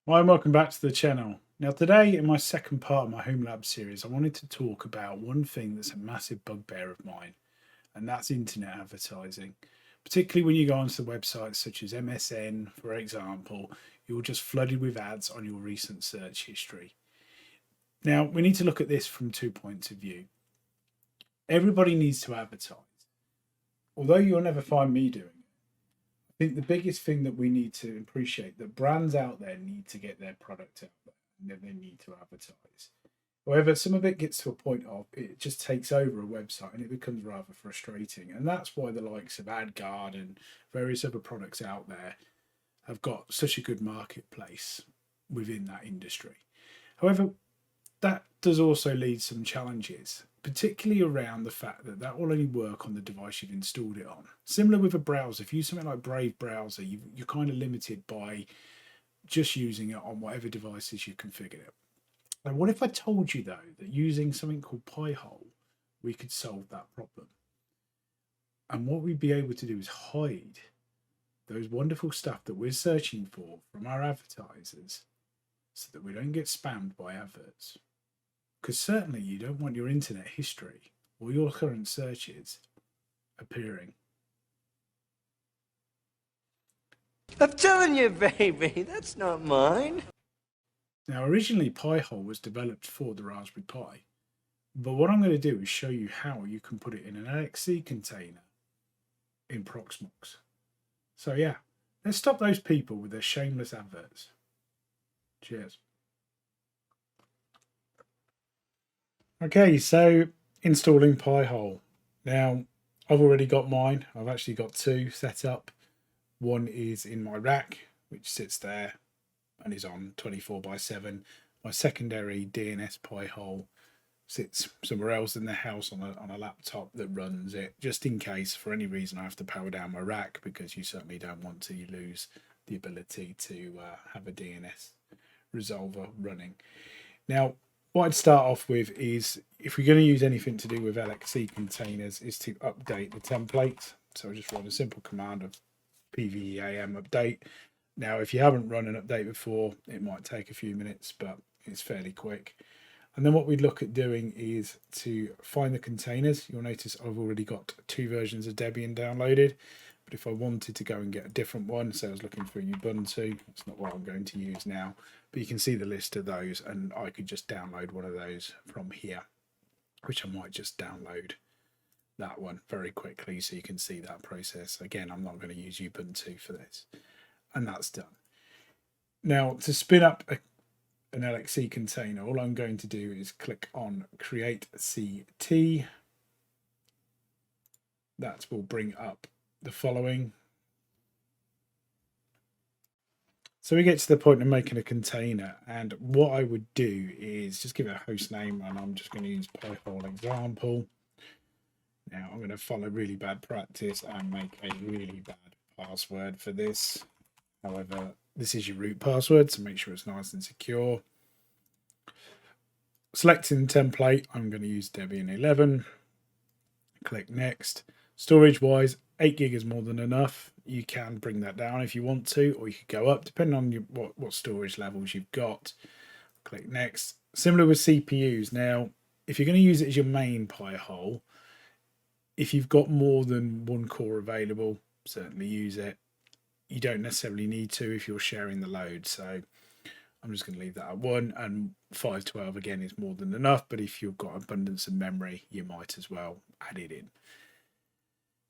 Hi and welcome back to the channel. Now today, in my second part of my Homelab series, I wanted to talk about one thing that's a massive bugbear of mine, and that's internet advertising. Particularly when you go onto websites such as MSN, for example, you're just flooded with ads on your recent search history. Now, we need to look at this from 2 points of view. Everybody needs to advertise. Although you'll never find me doing it, I think the biggest thing that we need to appreciate that brands out there need to get their product out there and then they need to advertise. However, some of it gets to a point of it just takes over a website and it becomes rather frustrating. And that's why the likes of AdGuard and various other products out there have got such a good marketplace within that industry. However, that does also lead some challenges, particularly around the fact that that will only work on the device you've installed it on. Similar with a browser, if you use something like Brave Browser, you're kind of limited by just using it on whatever devices you configured it. And what if I told you, though, that using something called Pi-hole, we could solve that problem? And what we'd be able to do is hide those wonderful stuff that we're searching for from our advertisers so that we don't get spammed by adverts. Because certainly you don't want your internet history or your current searches appearing. I'm telling you, baby, that's not mine. Now, originally Pi-hole was developed for the Raspberry Pi, but what I'm going to do is show you how you can put it in an LXC container in Proxmox. So yeah, let's stop those people with their shameless adverts. Cheers. Okay, so installing Pi-hole. Now, I've already got mine. I've actually got two set up. One is in my rack, which sits there and is on 24/7. My secondary DNS Pi-hole sits somewhere else in the house on a laptop that runs it, just in case for any reason I have to power down my rack, because you certainly don't want to lose the ability to have a DNS resolver running. Now, what I'd start off with is, if we're going to use anything to do with LXC containers, is to update the template. So I just run a simple command of pveam update. Now, if you haven't run an update before, it might take a few minutes, but it's fairly quick. And then what we'd look at doing is to find the containers. You'll notice I've already got two versions of Debian downloaded, but if I wanted to go and get a different one, so I was looking for Ubuntu, that's not what I'm going to use now, but you can see the list of those, and I could just download one of those from here, which I might just download that one very quickly so you can see that process. Again, I'm not going to use Ubuntu for this, and that's done. Now, to spin up an LXC container, all I'm going to do is click on Create CT. That will bring up the following. So we get to the point of making a container, and what I would do is just give it a host name, and I'm just going to use Pi-hole example. Now I'm going to follow really bad practice and make a really bad password for this. However, this is your root password, so make sure it's nice and secure. Selecting template, I'm going to use Debian 11. Click next. Storage wise, 8 gig is more than enough. You can bring that down if you want to, or you could go up depending on what storage levels you've got. Click next. Similar with CPUs. Now, if you're going to use it as your main Pi-hole, if you've got more than one core available, certainly use it. You don't necessarily need to if you're sharing the load. So I'm just going to leave that at 1, and 512 again is more than enough, but if you've got abundance of memory, you might as well add it in.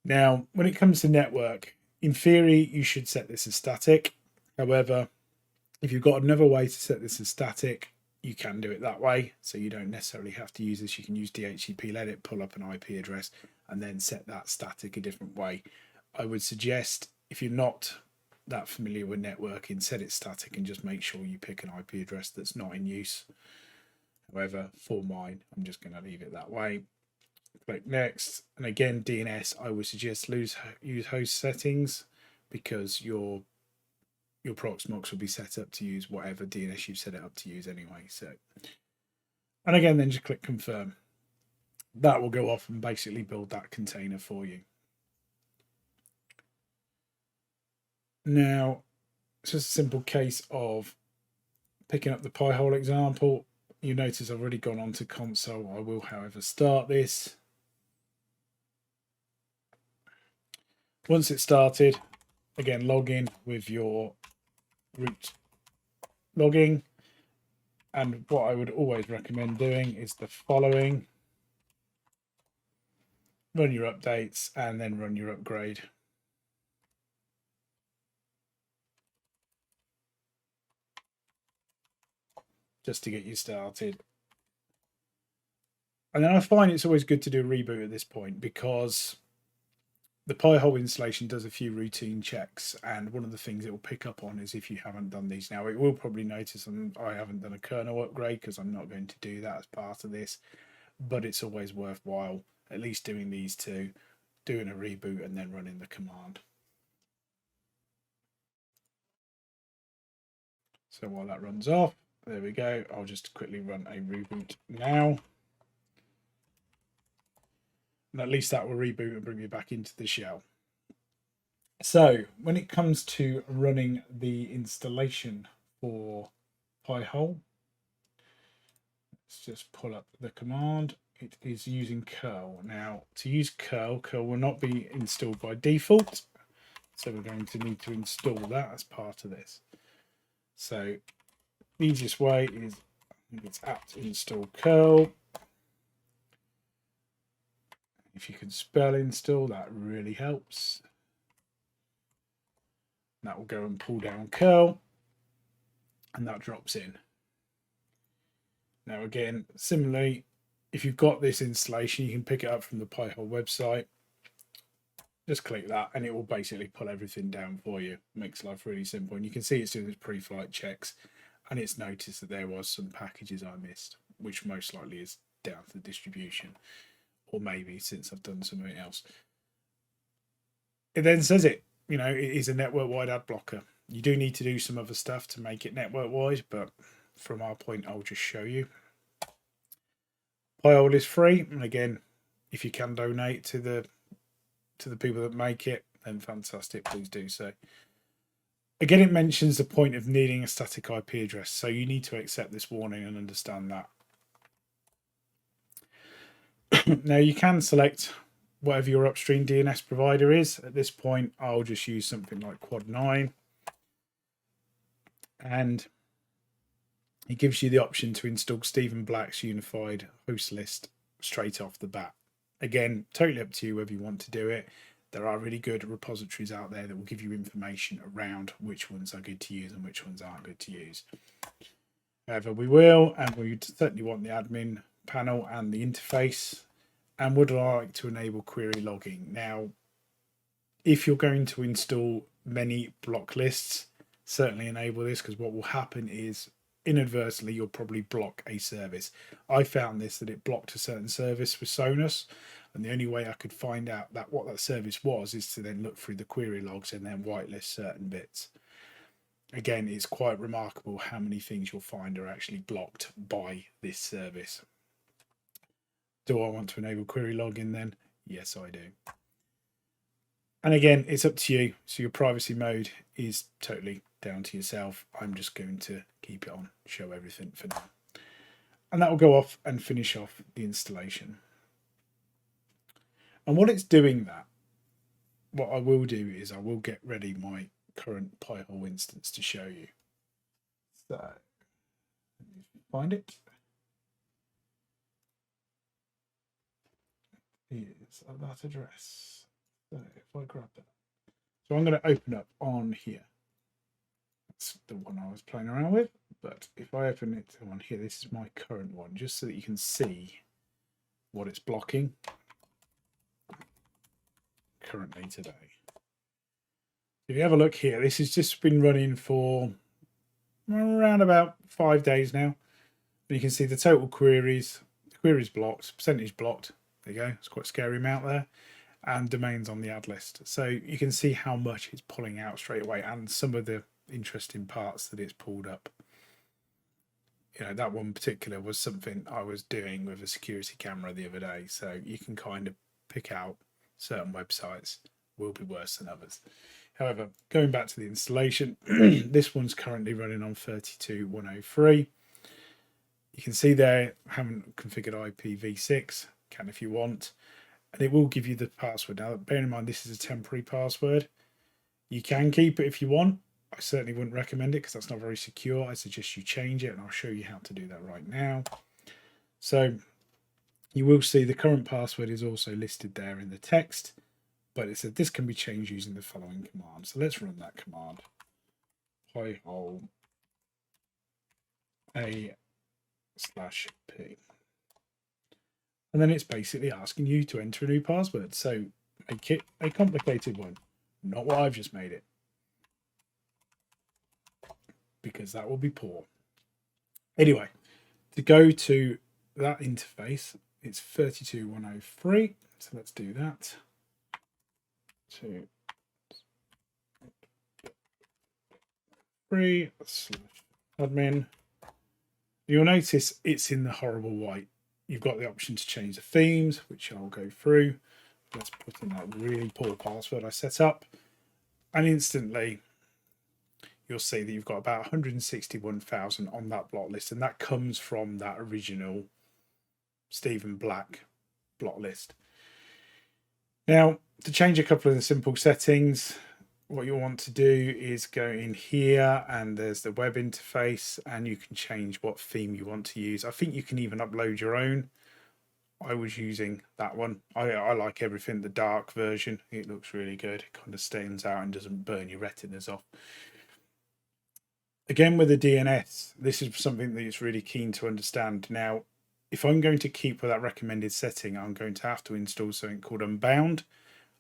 Now, when it comes to network, in theory, you should set this as static. However, if you've got another way to set this as static, you can do it that way. So you don't necessarily have to use this. You can use DHCP, let it pull up an IP address, and then set that static a different way. I would suggest, if you're not that familiar with networking, set it static and just make sure you pick an IP address that's not in use. However, for mine, I'm just going to leave it that way. Click next, and again, DNS, I would suggest use host settings, because your Proxmox will be set up to use whatever DNS you've set it up to use anyway. So, and again, then just click confirm. That will go off and basically build that container for you. Now, it's just a simple case of Picking up the Pi-hole example, you notice I've already gone on to console. I will, however, start this. Once it's started, again, log in with your root logging. And what I would always recommend doing is the following. Run your updates and then run your upgrade. Just to get you started. And then I find it's always good to do a reboot at this point, because the Pi-hole installation does a few routine checks, and one of the things it will pick up on is if you haven't done these. Now, it will probably notice I haven't done a kernel upgrade because I'm not going to do that as part of this, but it's always worthwhile at least doing these two, doing a reboot and then running the command. So while that runs off, there we go. I'll just quickly run a reboot now. And at least that will reboot and bring me back into the shell. So when it comes to running the installation for Pi-hole, let's just pull up the command. It is using curl. Now, to use curl will not be installed by default. So we're going to need to install that as part of this. So the easiest way is, I think it's apt-install curl. If you can spell install, that really helps. That will go and pull down curl, and that drops in. Now again, similarly, if you've got this installation, you can pick it up from the Pi-hole website. Just click that and it will basically pull everything down for you. Makes life really simple. And you can see it's doing its pre-flight checks, and it's noticed that there was some packages I missed, which most likely is down to the distribution, or maybe since I've done something else. It then says it is a network-wide ad blocker. You do need to do some other stuff to make it network-wide, but from our point, I'll just show you. Pi-hole is free, and again, if you can donate to the people that make it, then fantastic, please do so. Again, it mentions the point of needing a static IP address, so you need to accept this warning and understand that. Now, you can select whatever your upstream DNS provider is. At this point, I'll just use something like Quad9, and it gives you the option to install Stephen Black's unified host list straight off the bat. Again, totally up to you whether you want to do it. There are really good repositories out there that will give you information around which ones are good to use and which ones aren't good to use. However, we will, and we certainly want the admin panel and the interface, and would like to enable query logging. Now, if you're going to install many block lists, certainly enable this, because what will happen is inadvertently you'll probably block a service. I found this, that it blocked a certain service for Sonos, and the only way I could find out that what that service was is to then look through the query logs and then whitelist certain bits. Again, it's quite remarkable how many things you'll find are actually blocked by this service. Do I want to enable query logging then? Yes, I do. And again, it's up to you. So your privacy mode is totally down to yourself. I'm just going to keep it on, show everything for now. And that will go off and finish off the installation. And while it's doing that, what I will do is I will get ready my current Pi-hole instance to show you. So, find it. Here's that address. So if I grab that. So I'm going to open up on here. That's the one I was playing around with. But if I open it on here, this is my current one, just so that you can see what it's blocking currently today. If you have a look here, this has just been running for around about 5 days now. And you can see the total queries blocked, percentage blocked. There you go. It's quite a scary amount there. And domains on the ad list. So you can see how much it's pulling out straight away, and some of the interesting parts that it's pulled up. That one particular was something I was doing with a security camera the other day. So you can kind of pick out certain websites will be worse than others. However, going back to the installation, this one's currently running on 32.103. You can see there, I haven't configured IPv6, can if you want, and it will give you the password. Now, bear in mind, this is a temporary password. You can keep it if you want. I certainly wouldn't recommend it because that's not very secure. I suggest you change it, and I'll show you how to do that right now. So you will see the current password is also listed there in the text, but it said this can be changed using the following command. So let's run that command. Pi-hole a/p. And then it's basically asking you to enter a new password. So make it a complicated one, not what I've just made it, because that will be poor. Anyway, to go to that interface, it's 32.103. So let's do that. To 3/admin. You'll notice it's in the horrible white. You've got the option to change the themes, which I'll go through. Let's put in that really poor password I set up. And instantly, you'll see that you've got about 161,000 on that block list. And that comes from that original Stephen Black block list. Now, to change a couple of the simple settings, what you'll want to do is go in here and there's the web interface and you can change what theme you want to use. I think you can even upload your own. I was using that one. I like everything, the dark version. It looks really good. It kind of stands out and doesn't burn your retinas off. Again, with the DNS, this is something that is really keen to understand. Now, if I'm going to keep with that recommended setting, I'm going to have to install something called Unbound.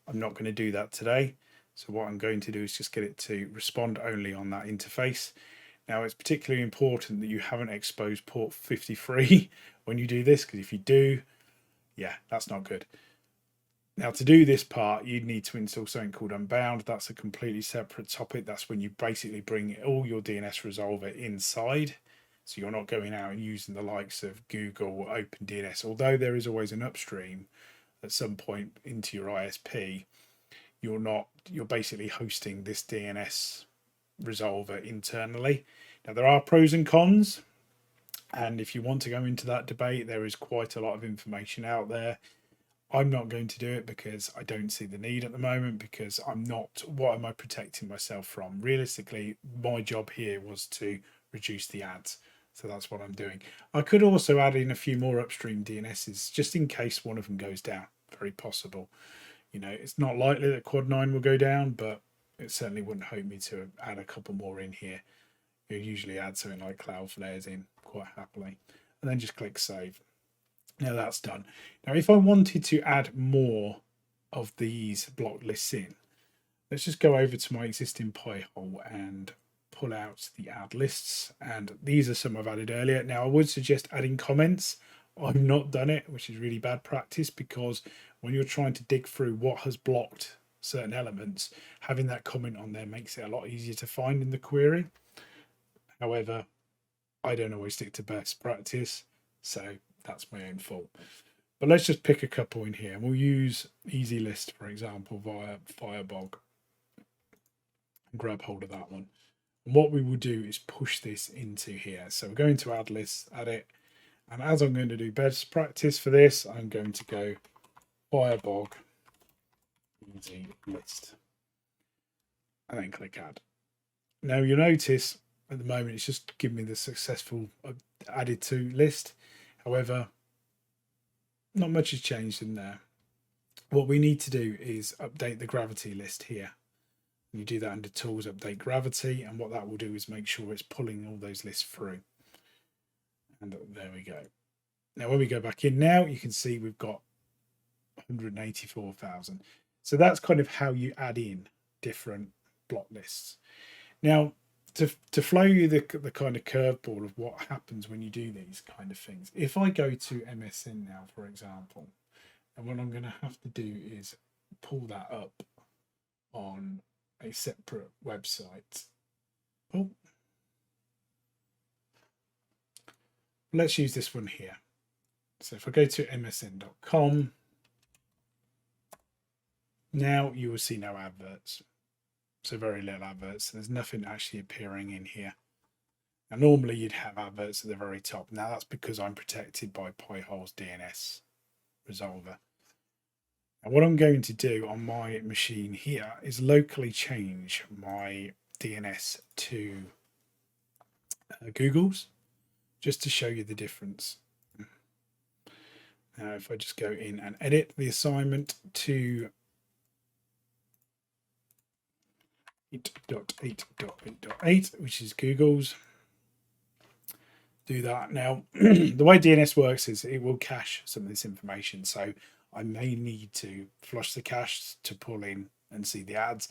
I'm not going to do that today. So what I'm going to do is just get it to respond only on that interface. Now, it's particularly important that you haven't exposed port 53 when you do this, because if you do, yeah, that's not good. Now, to do this part, you'd need to install something called Unbound. That's a completely separate topic. That's when you basically bring all your DNS resolver inside. So you're not going out and using the likes of Google or OpenDNS, although there is always an upstream at some point into your ISP. You're basically hosting this DNS resolver internally. Now, there are pros and cons, and if you want to go into that debate, there is quite a lot of information out there. I'm not going to do it because I don't see the need at the moment, because what am I protecting myself from? Realistically, my job here was to reduce the ads. So that's what I'm doing. I could also add in a few more upstream DNSs just in case one of them goes down. Very possible. You know, it's not likely that Quad 9 will go down, but it certainly wouldn't hurt me to add a couple more in here. You usually add something like Cloudflare's in quite happily, and then just click save. Now that's done. Now, if I wanted to add more of these block lists in, let's just go over to my existing Pi-hole and pull out the add lists. And these are some I've added earlier. Now, I would suggest adding comments. I've not done it, which is really bad practice, because when you're trying to dig through what has blocked certain elements, having that comment on there makes it a lot easier to find in the query. However, I don't always stick to best practice, so that's my own fault. But let's just pick a couple in here, and we'll use Easy List, for example, via Firebog. And grab hold of that one. And what we will do is push this into here. So we're going to add lists, add it. And as I'm going to do best practice for this, I'm going to go Firebog Easy List. And then click add. Now you'll notice at the moment it's just giving me the successful added to list. However, not much has changed in there. What we need to do is update the gravity list here. You do that under Tools, Update Gravity, and what that will do is make sure it's pulling all those lists through. And there we go. Now, when we go back in now, you can see we've got 184,000. So that's kind of how you add in different block lists. Now, to flow you the kind of curveball of what happens when you do these kind of things. If I go to MSN now, for example, and what I'm going to have to do is pull that up on a separate website. Oh, let's use this one here. So if I go to msn.com, now you will see no adverts. So very little adverts. There's nothing actually appearing in here. Now normally you'd have adverts at the very top. Now that's because I'm protected by Pi-hole's DNS resolver. Now what I'm going to do on my machine here is locally change my DNS to Google's, just to show you the difference. Now if I just go in and edit the assignment to 8.8.8.8, which is Google's, do that. Now the way DNS works is it will cache some of this information, so I may need to flush the cache to pull in and see the ads,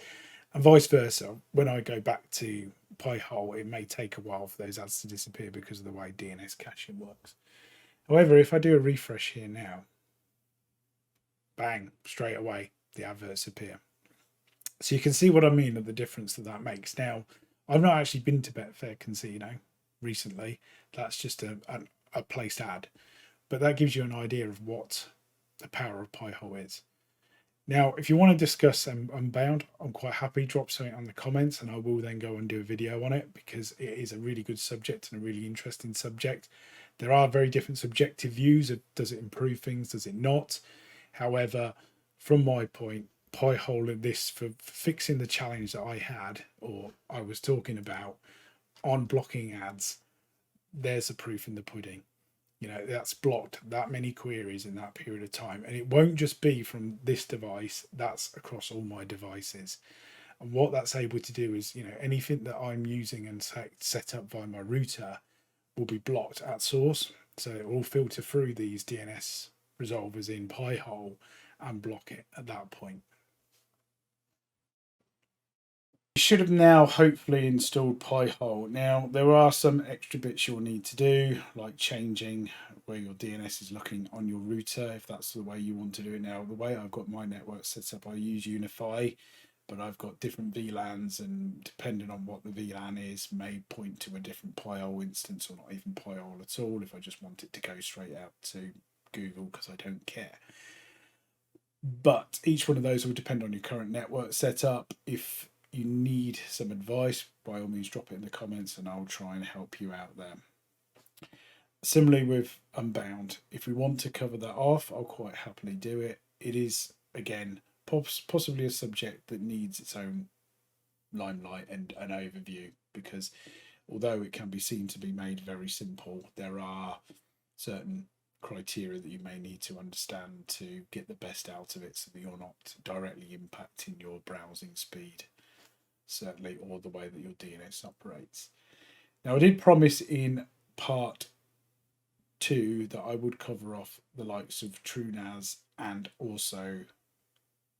and vice versa. When I go back to Pi-hole, it may take a while for those ads to disappear because of the way DNS caching works. However, if I do a refresh here now, bang, straight away the adverts appear. So you can see what I mean of the difference that makes. Now, I've not actually been to Betfair Casino recently. That's just a placed ad, but that gives you an idea of what the power of Pi-hole is. Now, if you want to discuss Unbound, I'm quite happy. Drop something on the comments and I will then go and do a video on it, because it is a really good subject and a really interesting subject. There are very different subjective views of, does it improve things, does it not? However, from my point, Pi-hole in this for fixing the challenge that I had, or I was talking about, on blocking ads, there's the proof in the pudding. You know, that's blocked that many queries in that period of time, and it won't just be from this device, that's across all my devices. And what that's able to do is, you know, anything that I'm using and set up via my router will be blocked at source, so it will filter through these DNS resolvers in Pi-hole and block it at that point. You should have now hopefully installed Pi-hole. Now there are some extra bits you'll need to do, like changing where your DNS is looking on your router, if that's the way you want to do it. Now the way I've got my network set up, I use Unify, but I've got different VLANs, and depending on what the VLAN is, may point to a different Pi-hole instance, or not even Pi-hole at all, if I just want it to go straight out to Google, because I don't care. But each one of those will depend on your current network setup. If you need some advice, by all means drop it in the comments and I'll try and help you out there. Similarly with Unbound, if we want to cover that off, I'll quite happily do it. It is, again, possibly a subject that needs its own limelight and an overview, because although it can be seen to be made very simple, there are certain criteria that you may need to understand to get the best out of it, so that you're not directly impacting your browsing speed, certainly, or the way that your DNS operates. Now I did promise in part 2 that I would cover off the likes of TrueNAS and also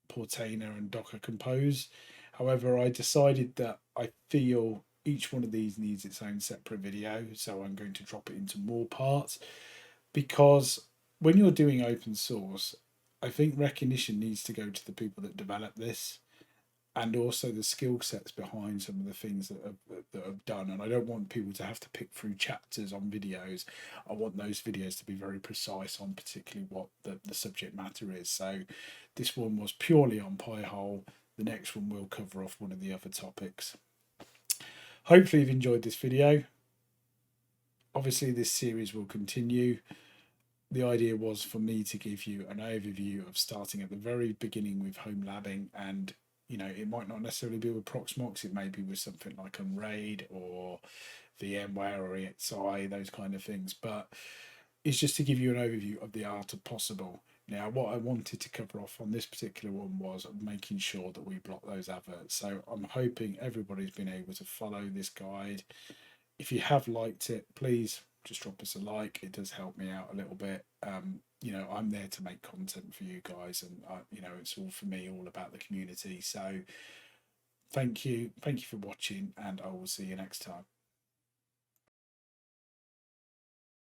Portainer and Docker Compose. However, I decided that I feel each one of these needs its own separate video, so I'm going to drop it into more parts, because when you're doing open source, I think recognition needs to go to the people that develop this, and also the skill sets behind some of the things that are done. And I don't want people to have to pick through chapters on videos. I want those videos to be very precise on particularly what the subject matter is. So this one was purely on Pi-hole. The next one will cover off one of the other topics. Hopefully you've enjoyed this video. Obviously this series will continue. The idea was for me to give you an overview of starting at the very beginning with Homelabbing, and you know, it might not necessarily be with Proxmox, it may be with something like Unraid or VMware or EXI, those kind of things, but it's just to give you an overview of the art of possible. Now, what I wanted to cover off on this particular one was making sure that we block those adverts. So I'm hoping everybody's been able to follow this guide. If you have liked it, please just drop us a like. It does help me out a little bit. You know, I'm there to make content for you guys, and you know, it's all for me, all about the community. So thank you for watching, and I will see you next time.